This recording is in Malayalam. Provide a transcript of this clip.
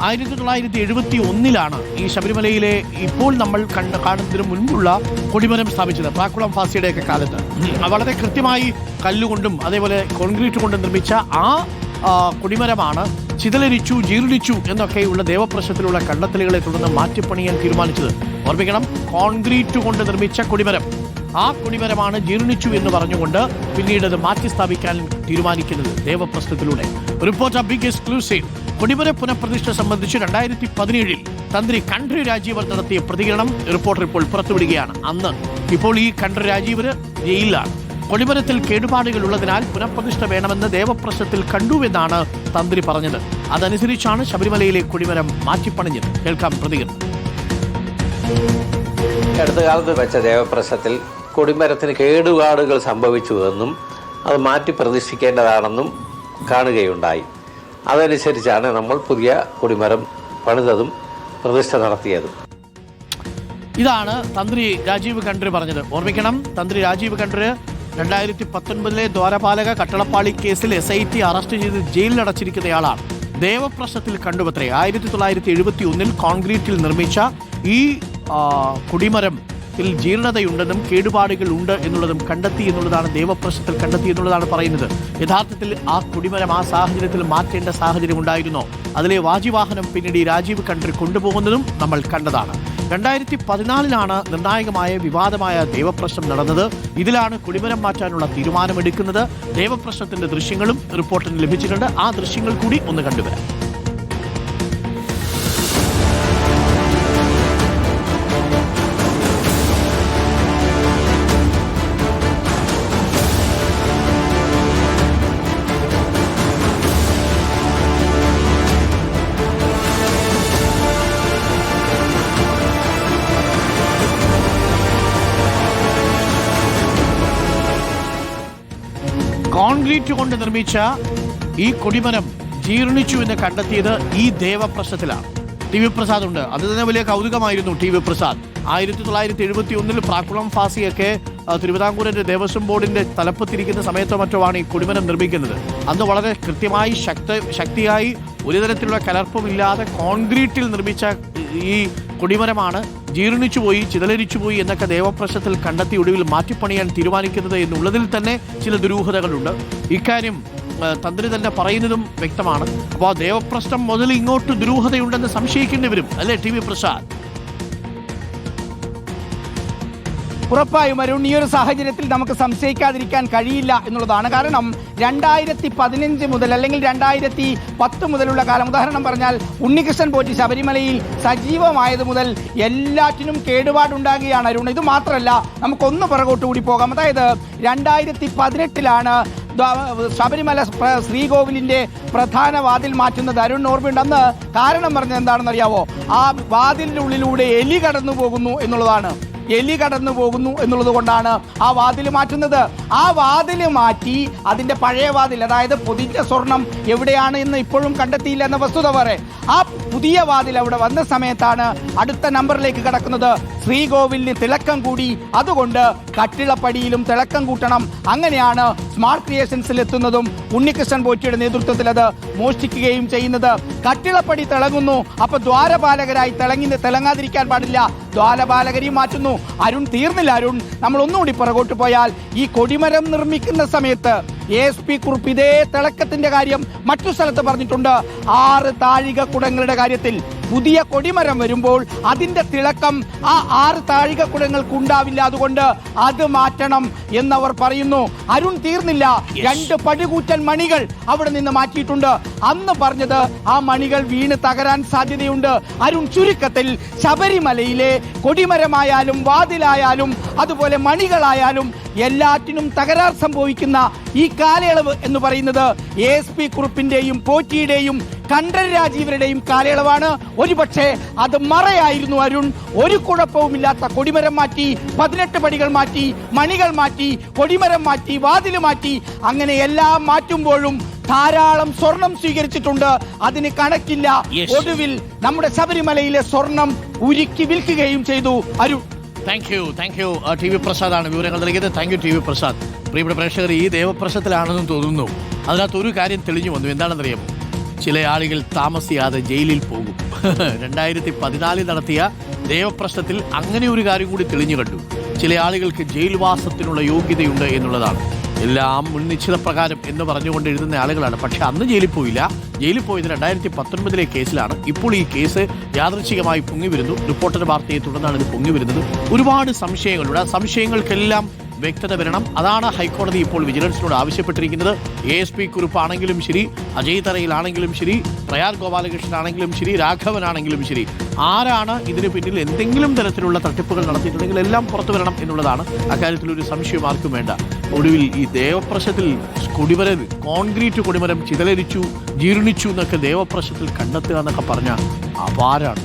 1971 ഈ ശബരിമലയിലെ ഇപ്പോൾ നമ്മൾ കാണുന്നതിന് മുൻപുള്ള കൊടിമരം സ്ഥാപിച്ചത് പ്രാക്കുളം ഫാസിയുടെയൊക്കെ കാലത്ത്. വളരെ കൃത്യമായി കല്ലുകൊണ്ടും അതേപോലെ കോൺക്രീറ്റ് കൊണ്ടും നിർമ്മിച്ച ആ കൊടിമരമാണ് ചിതലരിച്ചു, ജീർണിച്ചു എന്നൊക്കെയുള്ള ദേവപ്രശ്നത്തിലുള്ള കണ്ടെത്തലുകളെ തുടർന്ന് മാറ്റിപ്പണിയാൻ തീരുമാനിച്ചത്. ഓർമ്മിക്കണം, കോൺക്രീറ്റ് കൊണ്ട് നിർമ്മിച്ച കൊടിമരം, ആ കൊടിമരമാണ് ജീർണിച്ചു എന്ന് പറഞ്ഞുകൊണ്ട് പിന്നീട് അത് മാറ്റി സ്ഥാപിക്കാൻ തീരുമാനിക്കുന്നത് ദേവപ്രശ്നത്തിലൂടെ. Report big exclusive. കൊടിമര പുനഃപ്രതിഷ്ഠ സംബന്ധിച്ച് 2017 തന്ത്രി കണ്ഠര് രാജീവർ നടത്തിയ പ്രതികരണം റിപ്പോർട്ടർ ഇപ്പോൾ പുറത്തുവിടുകയാണ്. ഇപ്പോൾ ഈ കണ്ഠര് രാജീവർ ജയിലിലാണ്. കൊടിമരത്തിൽ കേടുപാടുകൾ ഉള്ളതിനാൽ പുനഃപ്രതിഷ്ഠ വേണമെന്ന് ദേവപ്രശ്നത്തിൽ കണ്ടുവെന്നാണ് തന്ത്രി പറഞ്ഞത്. അതനുസരിച്ചാണ് ശബരിമലയിലെ കൊടിമരം മാറ്റിപ്പണിഞ്ഞത്. കേൾക്കാം പ്രതികരണം. അടുത്ത കാലത്ത് വെച്ച ദേവപ്രശ്നത്തിൽ കൊടിമരത്തിന് കേടുപാടുകൾ സംഭവിച്ചുവെന്നും അത് മാറ്റി പ്രതിഷ്ഠിക്കേണ്ടതാണെന്നും കാണുകയുണ്ടായി. അതനുസരിച്ചാണ് നമ്മൾ പുതിയ കൊടിമരം പണിതതും പ്രതിഷ്ഠ നടത്തിയതും. ഇതാണ് തന്ത്രി രാജീവ് കണ്ഠര് പറഞ്ഞത്. ഓർമ്മിക്കണം, തന്ത്രി രാജീവ് കണ്ഠര് 2019 ദ്വാരപാലക കട്ടളപ്പാളി കേസിൽ SIT അറസ്റ്റ് ചെയ്ത് ജയിലിലടച്ചിരിക്കുന്നയാളാണ്. ദേവപ്രശ്നത്തിൽ കണ്ടുവത്രേ 1971 കോൺക്രീറ്റിൽ നിർമ്മിച്ച ഈ കൊടിമരത്തിൽ ജീർണതയുണ്ടെന്നും കേടുപാടുകൾ ഉണ്ട് എന്നുള്ളതും കണ്ടെത്തി എന്നുള്ളതാണ് ദേവപ്രശ്നത്തിൽ കണ്ടെത്തി എന്നുള്ളതാണ് പറയുന്നത്. യഥാർത്ഥത്തിൽ ആ കൊടിമരം ആ സാഹചര്യത്തിൽ മാറ്റേണ്ട സാഹചര്യം ഉണ്ടായിരുന്നോ? അതിലെ വാജിവാഹനം പിന്നീട് ഈ രാജീവ് കണ്ഠര് കൊണ്ടുപോകുന്നതും നമ്മൾ കണ്ടതാണ്. 2014 നിർണായകമായ വിവാദമായ ദേവപ്രശ്നം നടന്നത്. ഇതിലാണ് കൊടിമരം മാറ്റാനുള്ള തീരുമാനമെടുക്കുന്നത്. ദേവപ്രശ്നത്തിന്റെ ദൃശ്യങ്ങളും റിപ്പോർട്ടിന് ലഭിച്ചിട്ടുണ്ട്. ആ ദൃശ്യങ്ങൾ കൂടി ഒന്ന് കണ്ടുവരാം. കോൺക്രീറ്റ് കൊണ്ട് നിർമ്മിച്ച ഈ കൊടിമരം ജീർണിച്ചു എന്ന് കണ്ടെത്തിയത് ഈ ദേവപ്രശ്നത്തിലാണ്. TV പ്രസാദ് ഉണ്ട്. അത് തന്നെ വലിയ കൗതുകമായിരുന്നു. TV പ്രസാദ് 1971 പ്രാക്കുളം ഫാസിയൊക്കെ തിരുവിതാംകൂറിന്റെ ദേവസ്വം ബോർഡിന്റെ തലപ്പത്തിരിക്കുന്ന സമയത്തോ മറ്റോ ആണ് ഈ കൊടിമരം നിർമ്മിക്കുന്നത്. അന്ന് വളരെ കൃത്യമായി ശക്തിയായി ഒരു തരത്തിലുള്ള കലർപ്പുമില്ലാതെ കോൺക്രീറ്റിൽ നിർമ്മിച്ച ഈ കൊടിമരമാണ് ജീർണിച്ചുപോയി, ചിതലരിച്ചുപോയി എന്നൊക്കെ ദേവപ്രശ്നത്തിൽ കണ്ടെത്തി ഒടുവിൽ മാറ്റിപ്പണിയാൻ തീരുമാനിക്കുന്നത് എന്നുള്ളതിൽ തന്നെ ചില ദുരൂഹതകളുണ്ട്. ഇക്കാര്യം തന്ത്രി തന്നെ പറയുന്നതും വ്യക്തമാണ്. അപ്പോൾ ആ ദേവപ്രശ്നം മുതൽ ഇങ്ങോട്ട് ദുരൂഹതയുണ്ടെന്ന് സംശയിക്കേണ്ടി വരും, അല്ലേ TV പ്രസാദ്? ഉറപ്പായും അരുൺ, ഈ ഒരു സാഹചര്യത്തിൽ നമുക്ക് സംശയിക്കാതിരിക്കാൻ കഴിയില്ല എന്നുള്ളതാണ്. കാരണം 2015 മുതൽ അല്ലെങ്കിൽ 2010 മുതലുള്ള കാലം, ഉദാഹരണം പറഞ്ഞാൽ ഉണ്ണികൃഷ്ണൻ പോറ്റി ശബരിമലയിൽ സജീവമായത് മുതൽ എല്ലാറ്റിനും കേടുപാടുണ്ടാകുകയാണ് അരുൺ. ഇത് മാത്രമല്ല, നമുക്കൊന്ന് പുറകോട്ട് കൂടി പോകാം. അതായത് 2018 ശബരിമല ശ്രീകോവിലിന്റെ പ്രധാന വാതിൽ മാറ്റുന്നത്. അരുൺ ഓർമ്മയുണ്ട്, അന്ന് കാരണം പറഞ്ഞത് എന്താണെന്ന് അറിയാവോ? ആ വാതിലിന്റെ ഉള്ളിലൂടെ എലി കടന്നു പോകുന്നു എന്നുള്ളതാണ്. എലി കടന്നു പോകുന്നു എന്നുള്ളത് കൊണ്ടാണ് ആ വാതിൽ മാറ്റുന്നത്. ആ വാതിൽ മാറ്റി അതിന്റെ പഴയ വാതിൽ, അതായത് പൊതിഞ്ഞ സ്വർണം എവിടെയാണ് എന്ന് ഇപ്പോഴും കണ്ടെത്തിയില്ല എന്ന വസ്തുത പറ. ആ പുതിയ വാതിൽ അവിടെ വന്ന സമയത്താണ് അടുത്ത നമ്പറിലേക്ക് കടക്കുന്നത്. ശ്രീകോവിലിന് തിളക്കം കൂടി, അതുകൊണ്ട് കട്ടിളപ്പടിയിലും തിളക്കം കൂട്ടണം. അങ്ങനെയാണ് സ്മാർട്ട് ക്രിയേഷൻസിൽ എത്തുന്നതും ഉണ്ണികൃഷ്ണൻ പോറ്റിയുടെ നേതൃത്വത്തിൽ അത് മോഷ്ടിക്കുകയും ചെയ്യുന്നത്. കട്ടിളപ്പടി തിളങ്ങുന്നു, അപ്പൊ ദ്വാരപാലകരായി തിളങ്ങാതിരിക്കാൻ പാടില്ല, ദ്വാരപാലകരെയും മാറ്റുന്നു. അരുൺ തീർന്നില്ല അരുൺ, നമ്മൾ ഒന്നുകൂടി പുറകോട്ട് പോയാൽ ഈ കൊടിമരം നിർമ്മിക്കുന്ന സമയത്ത് ASP കുറുപ്പ് ഇതേ തിളക്കത്തിന്റെ കാര്യം മറ്റു സ്ഥലത്ത് പറഞ്ഞിട്ടുണ്ട്. 6 താഴികക്കുടങ്ങളുടെ കാര്യത്തിൽ പുതിയ കൊടിമരം വരുമ്പോൾ അതിന്റെ തിളക്കം ആ 6 താഴികക്കുടങ്ങൾക്ക് ഉണ്ടാവില്ല, അതുകൊണ്ട് അത് മാറ്റണം എന്നവർ പറയുന്നു. അരുൺ തീർന്നില്ല, 2 പടുകൂറ്റൻ മണികൾ അവിടെ നിന്ന് മാറ്റിയിട്ടുണ്ട്. അന്ന് പറഞ്ഞത് ആ മണികൾ വീണ് തകരാൻ സാധ്യതയുണ്ട്. അരുൺ, ചുരുക്കത്തിൽ ശബരിമലയിലെ കൊടിമരമായാലും വാതിലായാലും അതുപോലെ മണികളായാലും എല്ലാറ്റിനും തകരാർ സംഭവിക്കുന്ന ഈ കാലയളവ് എന്ന് പറയുന്നത് ASP കുറുപ്പിന്റെയും പോറ്റിയുടെയും കണ്ഠര് രാജീവരുടെയും കാലയളവാണ്. ഒരുപക്ഷെ അത് മറയായിരുന്നു അരുൺ. ഒരു കുഴപ്പവുമില്ലാത്ത കൊടിമരം മാറ്റി, 18 പടികൾ മാറ്റി, മണികൾ മാറ്റി, കൊടിമരം മാറ്റി, വാതിൽ മാറ്റി, അങ്ങനെ എല്ലാം മാറ്റുമ്പോഴും ധാരാളം സ്വർണം സ്വീകരിച്ചിട്ടുണ്ട്. അതിന് കണക്കില്ല. ഒടുവിൽ നമ്മുടെ ശബരിമലയിലെ സ്വർണം ഉരുക്കി വിൽക്കുകയും ചെയ്തു. അരുൺ, താങ്ക് യു TV പ്രസാദാണ് വിവരങ്ങൾ നൽകിയത്. Thank you TV Prasad. പ്രിയപ്പെട്ട പ്രേക്ഷകർ, ഈ ദേവപ്രശ്നത്തിലാണെന്നും തോന്നുന്നു. അതിനകത്ത് ഒരു കാര്യം തെളിഞ്ഞു വന്നു. എന്താണെന്നറിയാമോ? ചില ആളുകൾ താമസിയാതെ ജയിലിൽ പോകും. 2014 നടത്തിയ ദേവപ്രശ്നത്തിൽ അങ്ങനെ ഒരു കാര്യം കൂടി തെളിഞ്ഞു കണ്ടു. ചില ആളുകൾക്ക് ജയിൽവാസത്തിനുള്ള യോഗ്യതയുണ്ട് എന്നുള്ളതാണ്. എല്ലാം മുൻനിശ്ചിത പ്രകാരം എന്ന് പറഞ്ഞുകൊണ്ട് എഴുതുന്ന ആളുകളാണ്. പക്ഷെ അന്ന് ജയിലിൽ പോയില്ല. ജയിലിൽ പോയത് 2019 കേസിലാണ്. ഇപ്പോൾ ഈ കേസ് യാദൃച്ഛികമായി പൊങ്ങി വരുന്നു. റിപ്പോർട്ടർ വാർത്തയെ തുടർന്നാണ് ഇത് പൊങ്ങി വരുന്നത്. ഒരുപാട് സംശയങ്ങളുണ്ട്. ആ സംശയങ്ങൾക്കെല്ലാം വ്യക്തത വരണം. അതാണ് ഹൈക്കോടതി ഇപ്പോൾ വിജിലൻസിനോട് ആവശ്യപ്പെട്ടിരിക്കുന്നത്. ASP കുറിപ്പാണെങ്കിലും ശരി, അജയ് തറയിലാണെങ്കിലും ശരി, പ്രയാർ ഗോപാലകൃഷ്ണനാണെങ്കിലും ശരി, രാഘവനാണെങ്കിലും ശരി, ആരാണ് ഇതിന് പിന്നിൽ എന്തെങ്കിലും തരത്തിലുള്ള തട്ടിപ്പുകൾ നടത്തിയിട്ടുണ്ടെങ്കിൽ എല്ലാം പുറത്തു വരണം എന്നുള്ളതാണ്. അക്കാര്യത്തിൽ ഒരു സംശയം ആർക്കും വേണ്ട. ഒടുവിൽ ഈ ദേവപ്രശ്നത്തിൽ കൊടിമരം, കോൺക്രീറ്റ് കൊടിമരം ചിതലരിച്ചു, ജീർണിച്ചു എന്നൊക്കെ ദേവപ്രശ്നത്തിൽ കണ്ടെത്തുക എന്നൊക്കെ പറഞ്ഞാൽ അപാരാണ്.